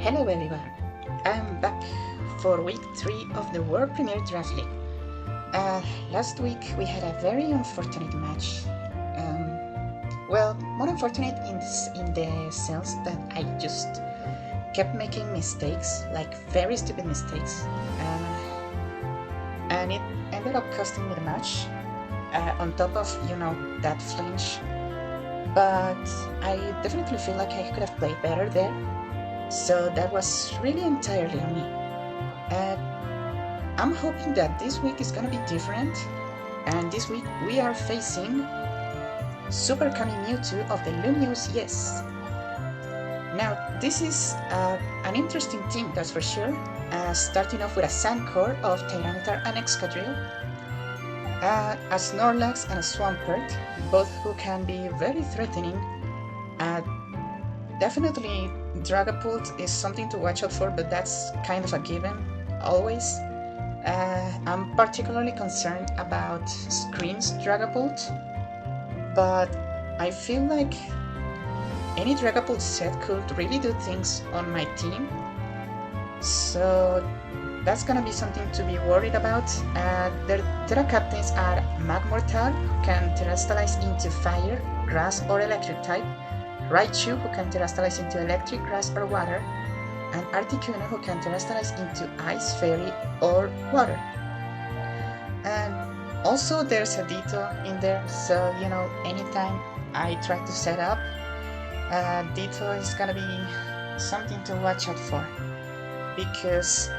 Hello everyone, I'm back for week 3 of the World Premier Draft League. Last week we had a very unfortunate match. More unfortunate in the sense that I just kept making mistakes, like very stupid mistakes, and it ended up costing me the match, on top of, that flinch. But I definitely feel like I could have played better there. So that was really entirely on me. I'm hoping that this week is gonna be different, and this week we are facing SuperKamiMewtwo of the Lumiose Yes. Now this is an interesting team, that's for sure, starting off with a Sand Core of Tyranitar and Excadrill, a Snorlax and a Swampert, both who can be very threatening. Definitely Dragapult is something to watch out for, but that's kind of a given, always. I'm particularly concerned about Screen's Dragapult, but I feel like any Dragapult set could really do things on my team, so that's gonna be something to be worried about. Their Terra captains are Magmortar, who can Terastallize into Fire, Grass or Electric type, Raichu, who can Terastallize into Electric, Grass or Water, and Articuno, who can Terastallize into Ice, Fairy or Water. And also there's a Ditto in there, so anytime I try to set up, Ditto is gonna be something to watch out for, because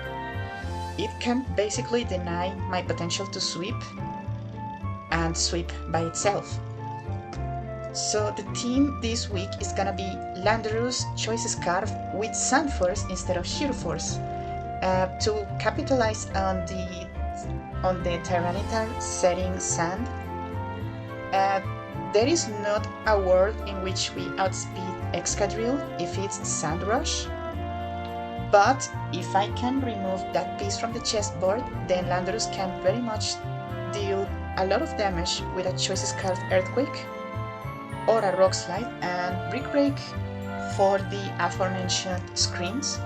it can basically deny my potential to sweep, and sweep by itself. So the team this week is gonna be Landorus Choice Scarf with Sand Force instead of Sheer Force, to capitalize on the Tyranitar setting Sand. There is not a world in which we outspeed Excadrill if it's Sand Rush, but if I can remove that piece from the chessboard, then Landorus can very much deal a lot of damage with a Choice Scarf Earthquake or a Rock Slide and Brick Break for the aforementioned screens,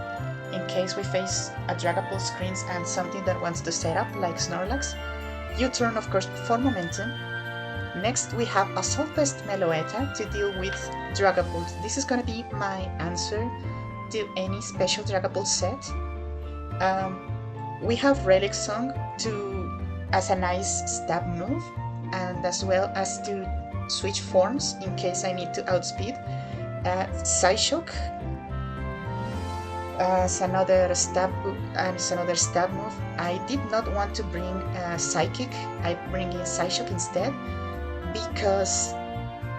in case we face a Dragapult screens and something that wants to set up like Snorlax. U-turn, of course, for momentum. Next we have Assault Vest Meloetta to deal with Dragapult. This is gonna be my answer to any special Dragapult set. We have Relic Song as a nice stab move, and as well as to switch forms in case I need to outspeed. Psyshock as another stab move. I did not want to bring Psychic. I bring in Psyshock instead, because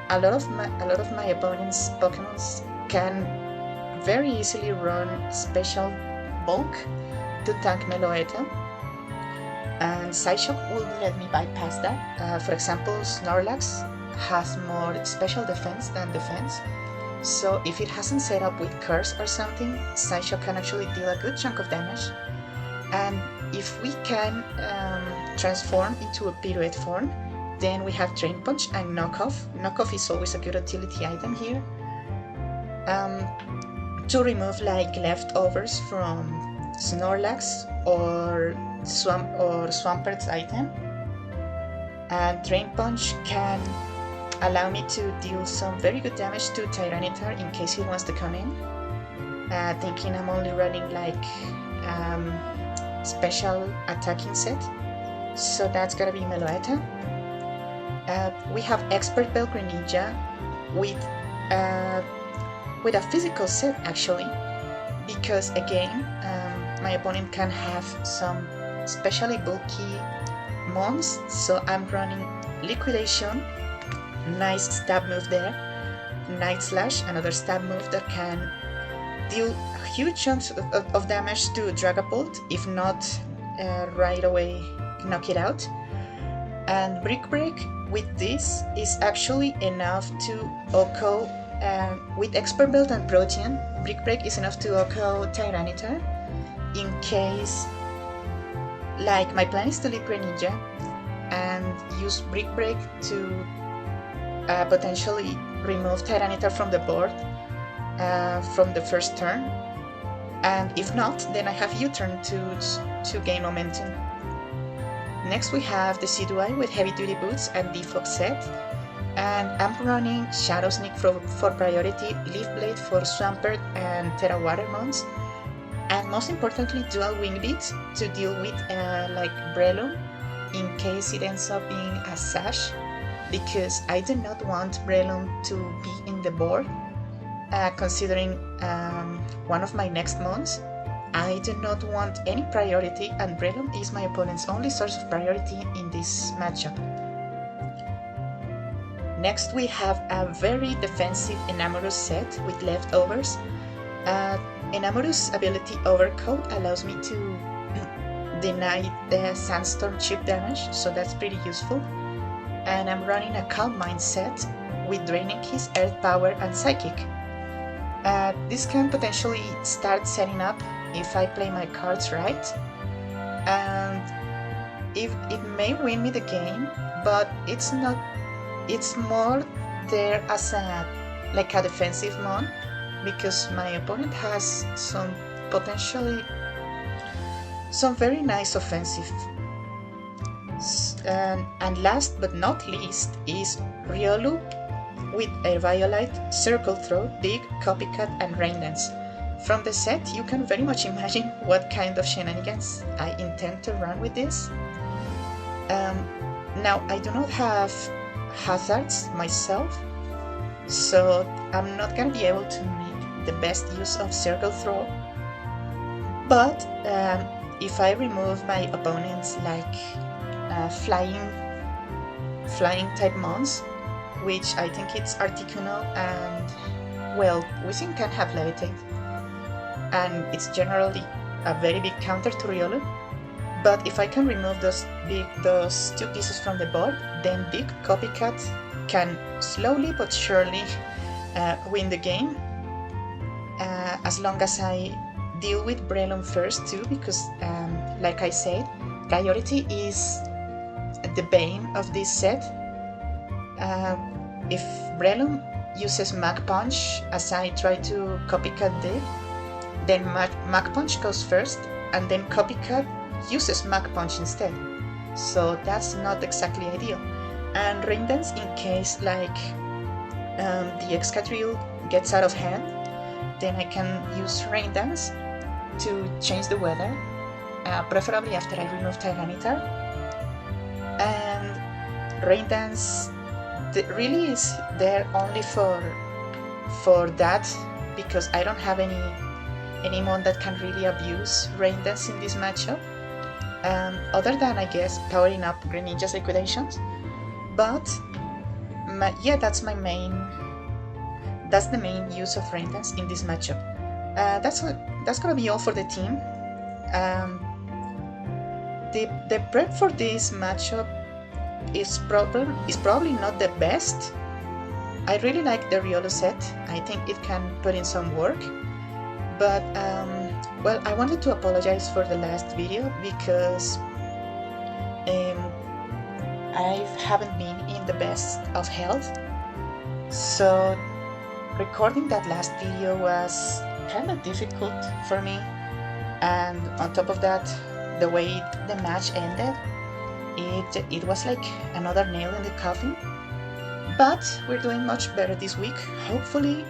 a lot of my opponent's Pokemons can very easily run Special Bulk to tank Meloetta, and Psyshock will let me bypass that. For example, Snorlax has more special defense than defense, so if it hasn't set up with Curse or something, Psyshock can actually deal a good chunk of damage. And if we can transform into a Pirouette form, then we have Drain Punch and Knockoff. Knockoff is always a good utility item here, to remove like leftovers from Snorlax or Swampert's item. And Drain Punch can allow me to deal some very good damage to Tyranitar in case he wants to come in, thinking I'm only running like special attacking set. So that's gonna be Meloetta. We have Expert Bell Greninja with a physical set actually, because again my opponent can have some specially bulky mons, so I'm running Liquidation, nice stab move there, Night Slash, another stab move that can deal huge chunks of damage to Dragapult, if not right away knock it out. And Brick Break with this is actually enough to OHKO, with Expert Belt and Protean, Brick Break is enough to OHKO Tyranitar, in case, like, my plan is to lead Greninja and use Brick Break to potentially remove Tyranitar from the board from the first turn, and if not, then I have U-turn to gain momentum. Next we have the Sidui with heavy duty boots and default set, and I'm running Shadow Sneak for priority, Leaf Blade for Swampert and Terra Watermons, and most importantly dual Wing Beats to deal with like Breloom in case it ends up being a Sash, because I do not want Breloom to be in the board, considering one of my next mons. I do not want any priority, and Breloom is my opponent's only source of priority in this matchup. Next we have a very defensive Enamorus set with leftovers. Enamorus' ability Overcoat allows me to deny the Sandstorm chip damage, so that's pretty useful. And I'm running a Calm Mind set with Draining Kiss, Earth Power and Psychic. This can potentially start setting up if I play my cards right, and if it may win me the game, but it's not. It's more there as a defensive mon, because my opponent has some very nice offensive. And last but not least is RIOLU with a Violite, Circle Throw, Dig, Copycat and Rain Dance. From the set, you can very much imagine what kind of shenanigans I intend to run with this. Now, I do not have hazards myself, so I'm not gonna be able to make the best use of Circle Throw, but if I remove my opponent's flying type mons, which I think it's Articuno and, well, Wizzing can have Levitate, and it's generally a very big counter to Riolu. But if I can remove those two pieces from the board, then Big Copycat can slowly but surely win the game, as long as I deal with Breloom first too, because like I said, priority is the bane of this set. If Breloom uses Mach Punch as I try to Copycat Dig, then Mach Punch goes first, and then Copycat uses Mach Punch instead, so that's not exactly ideal. And Rain Dance in case the Excadrill gets out of hand, then I can use Rain Dance to change the weather, preferably after I remove Tyranitar. And Rain Dance really is there only for that, because I don't have any mon that can really abuse Rain Dance in this matchup. Other than, I guess, powering up Greninja's liquidations, but yeah, that's the main use of Rain Dance in this matchup. That's gonna be all for the team. The prep for this matchup is probably not the best. I really like the RIOLU set. I think it can put in some work, but well, I wanted to apologize for the last video because I haven't been in the best of health, so recording that last video was kind of difficult for me, and on top of that, the way the match ended, it was like another nail in the coffin. But we're doing much better this week. Hopefully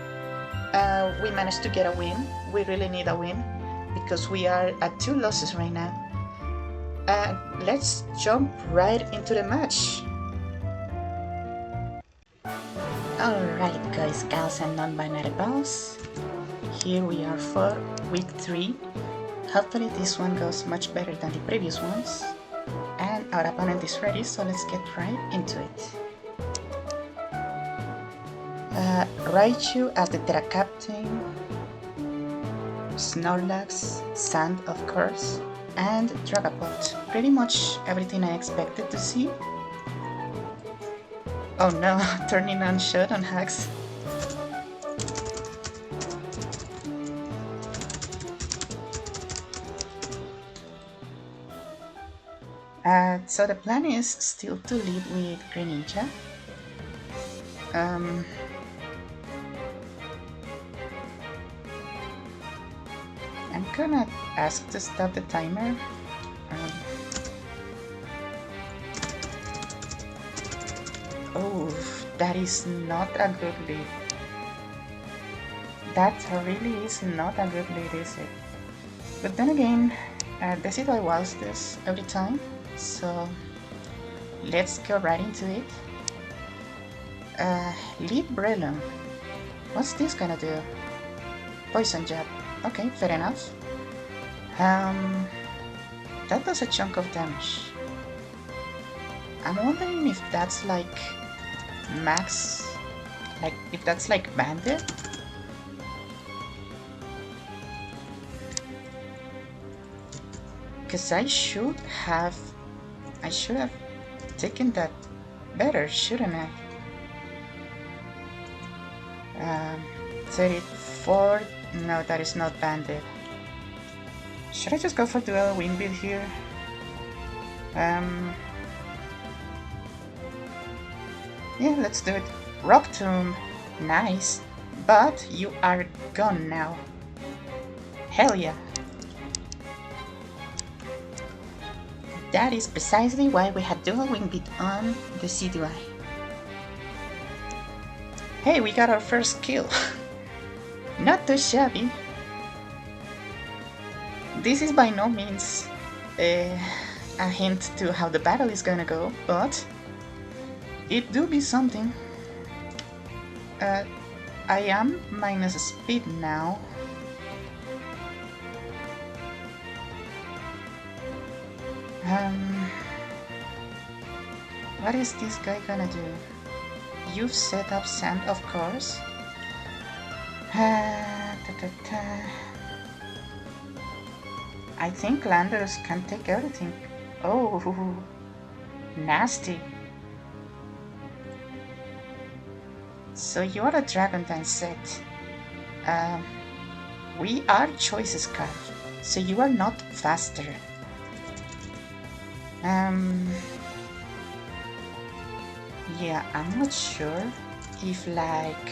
we managed to get a win. We really need a win because we are at 2 losses right now. Let's jump right into the match. Alright guys, gals and non-binary balls, here we are for week 3. Hopefully this one goes much better than the previous ones, and our opponent is ready, so let's get right into it. Raichu as the Terra Captain, Snorlax, Sand of course, and Dragapult. Pretty much everything I expected to see. Oh no, turning on Showdown hacks. So the plan is still to lead with Greninja. I'm gonna ask to stop the timer. Oh, that is not a good lead. That really is not a good lead, is it? But then again, Decidueye was this every time, so let's go right into it. Littleroot. What's this gonna do? Poison jab. Okay, fair enough. That does a chunk of damage. I'm wondering if that's like max, like if that's like banded. Because I should have taken that better, shouldn't I? 34. No, that is not banded. Should I just go for dual wind beat here? Yeah, let's do it. Rock Tomb, nice, but you are gone now. Hell yeah. That is precisely why we had dual wing beat on the Decidueye. Hey, we got our first kill. Not too shabby. This is by no means a hint to how the battle is gonna go, but it do be something. I am minus speed now. What is this guy gonna do? You've set up sand, of course. I think Landers can take everything. Oh, nasty. So you are a Dragon Dance set. We are Choices card, so you are not faster. Yeah, I'm not sure if like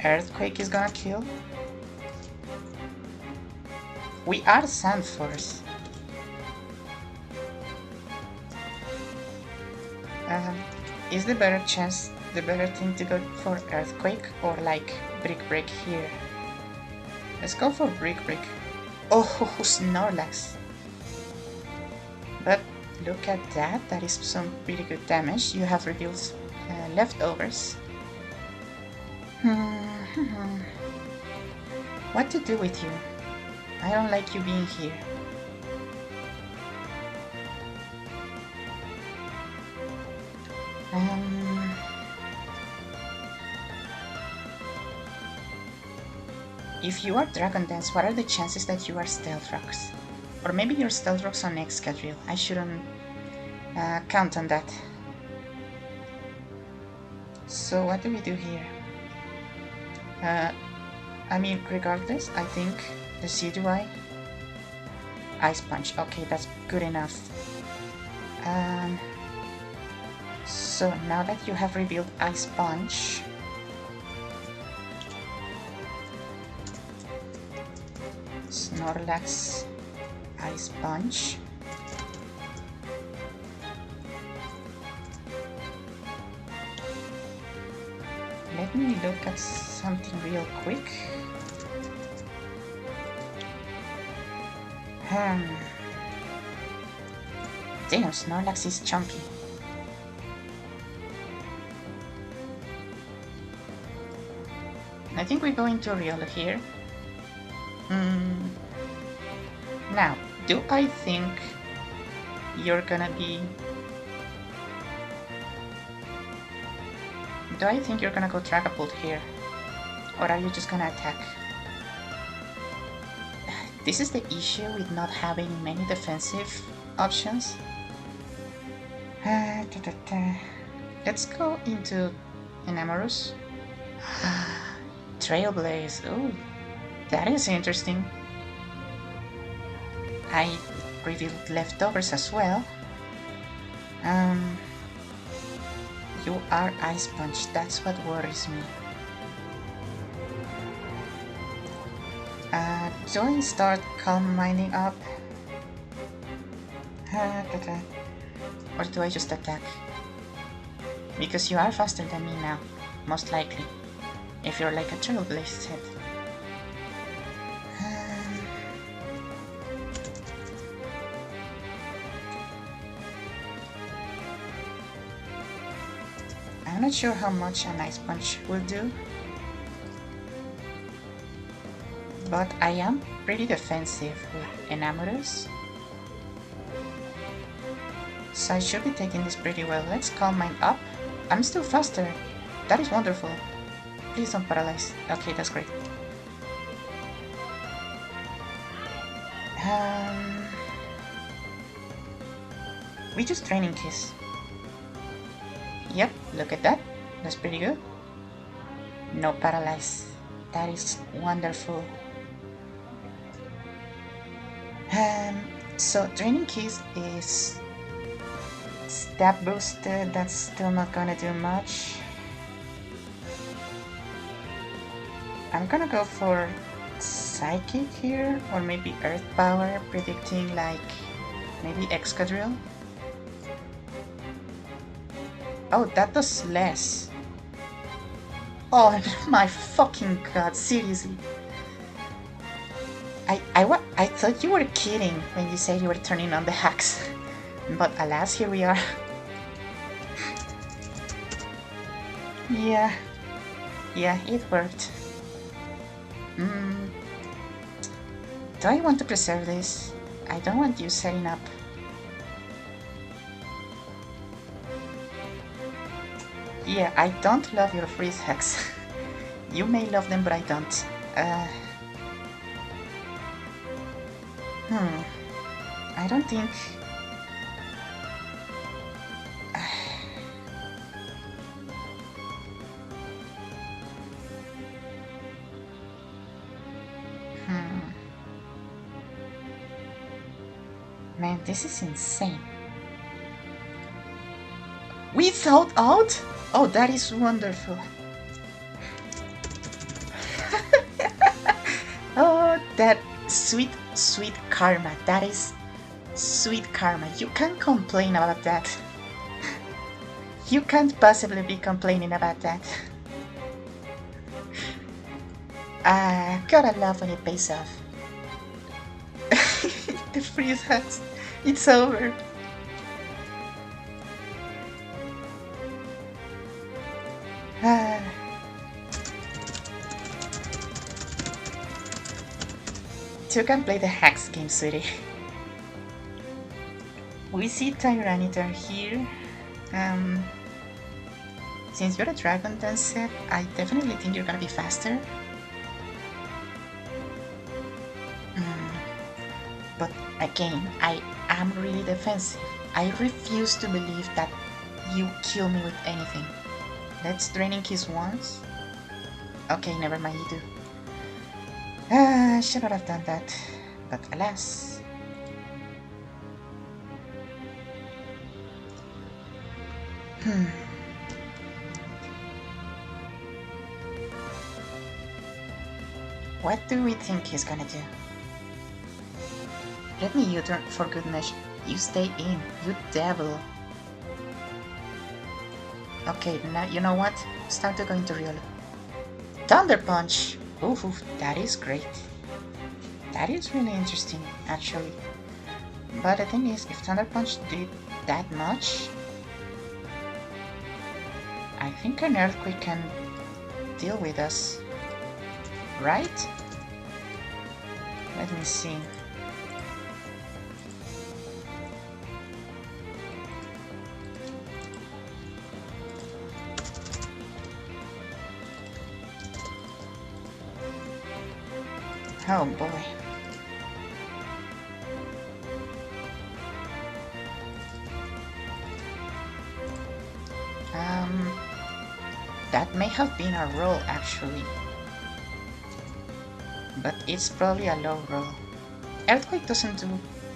Earthquake is gonna kill. We are Sand Force. Is the better thing to go for Earthquake or like Brick Break here? Let's go for Brick Break. Oh, Snorlax. But look at that, that is some pretty good damage. You have revealed leftovers. What to do with you? I don't like you being here. If you are Dragon Dance, what are the chances that you are Stealth Rocks? Or maybe you're Stealth Rocks on Excadrill. I shouldn't count on that. So what do we do here? I mean, regardless, I think the Decidueye Ice Punch. Okay, that's good enough. So now that you have revealed Ice Punch, Snorlax Ice Punch. Let me look at something real quick. Damn, Snorlax is chunky. I think we're going to RIOLU here. Now, do I think you're gonna be... Do I think you're gonna go Dragapult here? Or are you just gonna attack? This is the issue with not having many defensive options. Let's go into an Amorous. Trailblaze. Oh, that is interesting. I revealed leftovers as well. You are Ice Punch, that's what worries me. Do I start calm minding up? Or do I just attack? Because you are faster than me now, most likely. If you're like a trailblazed head. I'm not sure how much an Ice Punch will do, but I am pretty defensive with Enamoros, so I should be taking this pretty well. Let's Calm Mind up. I'm still faster. That is wonderful. Please don't paralyze. Okay, that's great. We just Training Kiss. Yep, look at that. That's pretty good. No paralyze. That is wonderful. So Training Kiss is stab boosted. That's still not gonna do much. I'm gonna go for Psychic here, or maybe Earth Power, predicting like maybe Excadrill. Oh, that does less. Oh my fucking god, seriously. I thought you were kidding when you said you were turning on the hacks. But alas, here we are. Yeah, it worked. Do I want to preserve this? I don't want you setting up. Yeah, I don't love your freeze hacks. You may love them, but I don't. I don't think... Man, this is insane. Without out? Oh, that is wonderful. Oh, that sweet karma. That is sweet karma. You can't complain about that. You can't possibly be complaining about that. Gotta love when it pays off. The freeze hacks. It's over. You can play the hacks game, sweetie. We see Tyranitar here. Since you're a Dragon Dance set, I definitely think you're gonna be faster. But again, I am really defensive. I refuse to believe that you kill me with anything. Let's Draining Kiss once. Okay, never mind, you do. Should not have done that, but alas. What do we think he's gonna do? Let me U-turn for good measure. You stay in, you devil. Okay, now you know what? It's time to go into RIOLU. Thunder Punch! Oof, that is great. That is really interesting, actually. But the thing is, if Thunder Punch did that much, I think an Earthquake can deal with us, right? Let me see. Oh boy. That may have been a roll actually. But it's probably a low roll. Earthquake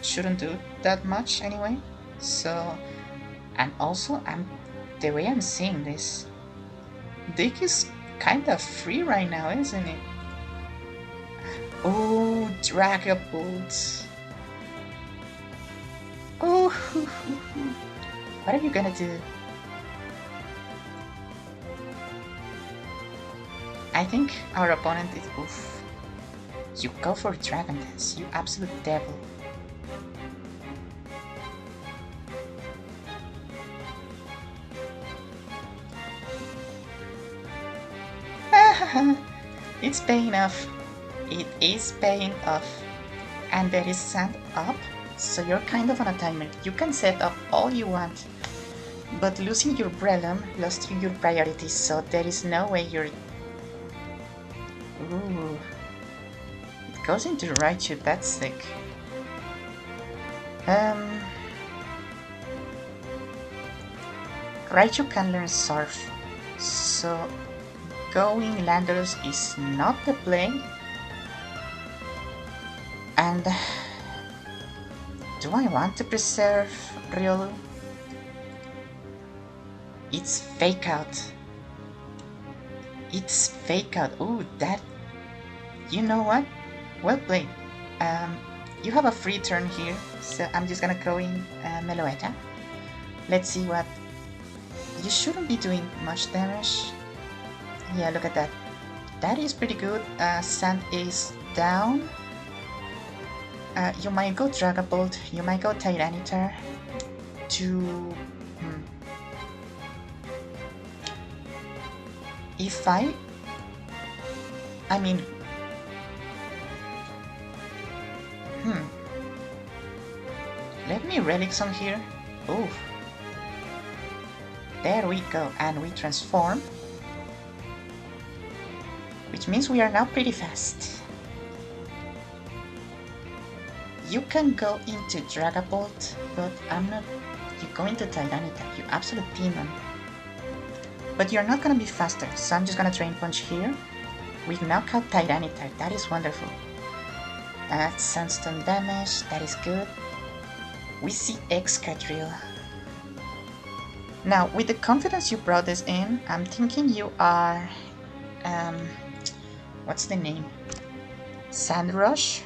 shouldn't do that much anyway. So, and also the way I'm seeing this, Dick is kinda free right now, isn't it? Oh, Dragapult. Oh, what are you gonna do? I think our opponent is... Oof. You go for Dragon Dance, you absolute devil. It's paying off. It is paying off. And there is sand up, so you're kind of on a timer. You can set up all you want. But losing your Breloom lost you your priorities, so there is no way you're... Ooh. It goes into Raichu, that's sick. Raichu can learn Surf, so going Landorus is not the play. And do I want to preserve RIOLU? It's Fake Out. It's Fake Out. Ooh, that... You know what? Well played. You have a free turn here, so I'm just gonna go in Meloetta. Let's see what... You shouldn't be doing much damage. Yeah, look at that. That is pretty good. Sand is down. You might go Dragapult, you might go Tyranitar to... If I mean... Let me relic some here. Ooh. There we go, and we transform. Which means we are now pretty fast. You can go into Dragapult, but I'm not... You go into Tyranitar, you absolute demon. But you're not gonna be faster, so I'm just gonna Drain Punch here. We knock out Tyranitar, that is wonderful. Sandstone damage, that is good. We see Excadrill. Now, with the confidence you brought this in, I'm thinking you are... what's the name? Sandrush?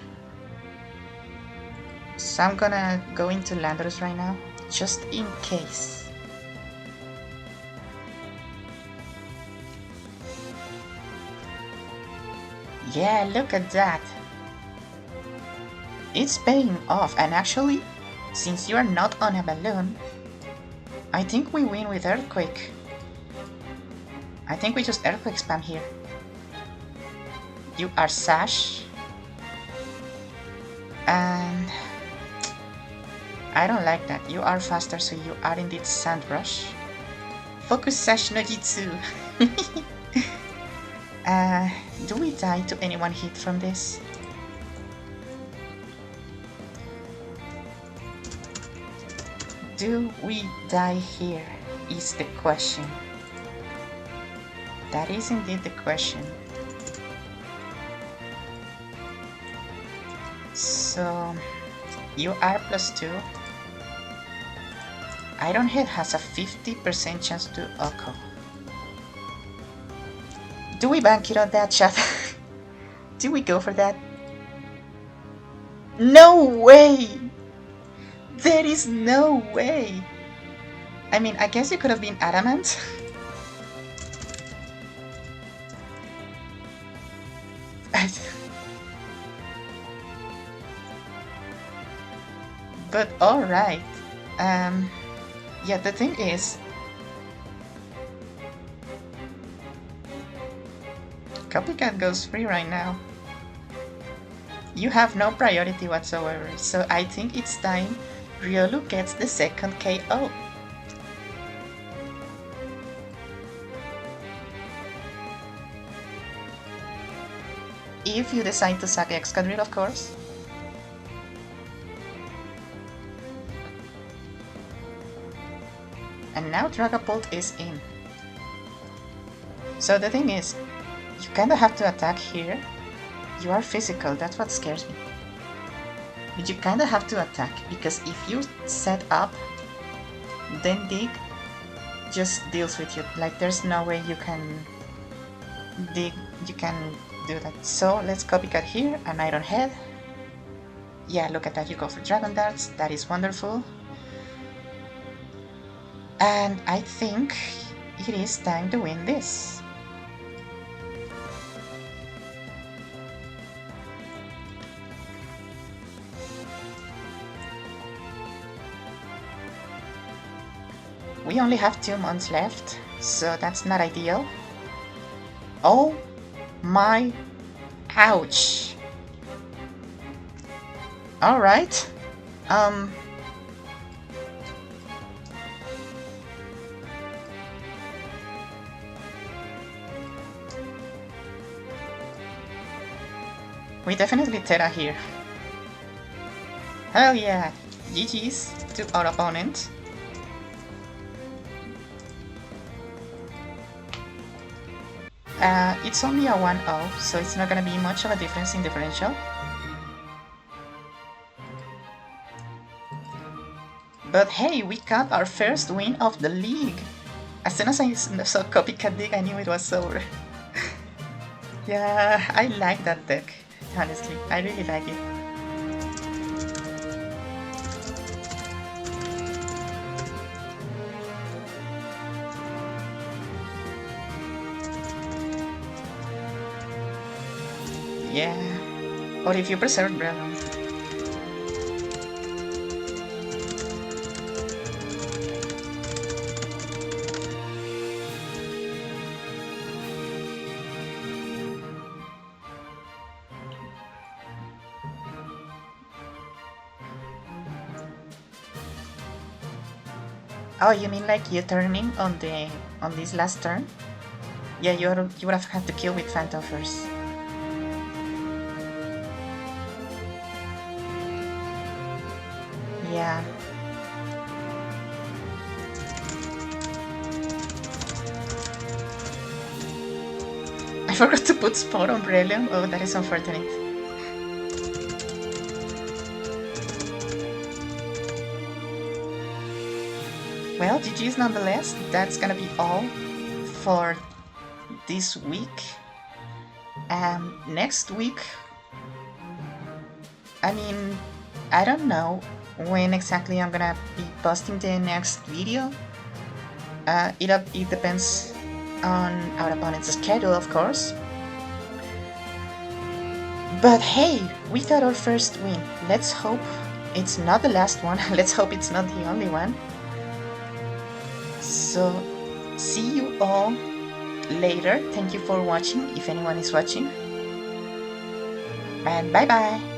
So I'm gonna go into Landorus right now, just in case. Yeah, look at that. It's paying off, and actually, since you are not on a balloon, I think we win with Earthquake. I think we just Earthquake spam here. You are Sash. And... I don't like that. You are faster, so you are indeed Sand Rush. Focus Sash no Jitsu. Do we die to any one hit from this? Do we die here is the question. That is indeed the question. So, you are +2. Ironhead has a 50% chance to Oko. Do we bank it on that, chat? Do we go for that? No way! There is no way! I mean, I guess you could have been Adamant. But alright. Yeah, the thing is... Copycat goes free right now. You have no priority whatsoever, so I think it's time RIOLU gets the second KO. If you decide to sack Excadrill, of course. And now Dragapult is in. So the thing is, you kinda have to attack here. You are physical, that's what scares me. But you kinda have to attack, because if you set up, then Dig just deals with you. Like, there's no way you can Dig, you can do that. So let's copycat here, an Iron Head. Yeah, look at that, you go for Dragon Darts, that is wonderful. And I think it is time to win this. We only have 2 months left, so that's not ideal. Oh my, ouch. Alright, we definitely Terra here. Hell yeah, GG's to our opponent. It's only a 1-0, so it's not gonna be much of a difference in differential. But hey, we got our first win of the league! As soon as I saw Copycat Dig, I knew it was over. Yeah, I like that deck, honestly. I really like it. Yeah, or if you preserve Breloom. Oh, you mean like you turning on this last turn? Yeah, you would have had to kill with Phantom first. Yeah. I forgot to put Spot on Breloom. Oh, that is unfortunate. Well, GG's nonetheless. That's gonna be all for this week. Next week, I mean, I don't know when exactly I'm gonna be posting the next video. It depends on our opponent's schedule, of course. But hey, we got our first win. Let's hope it's not the last one. Let's hope it's not the only one. So, see you all later. Thank you for watching, if anyone is watching. And bye bye!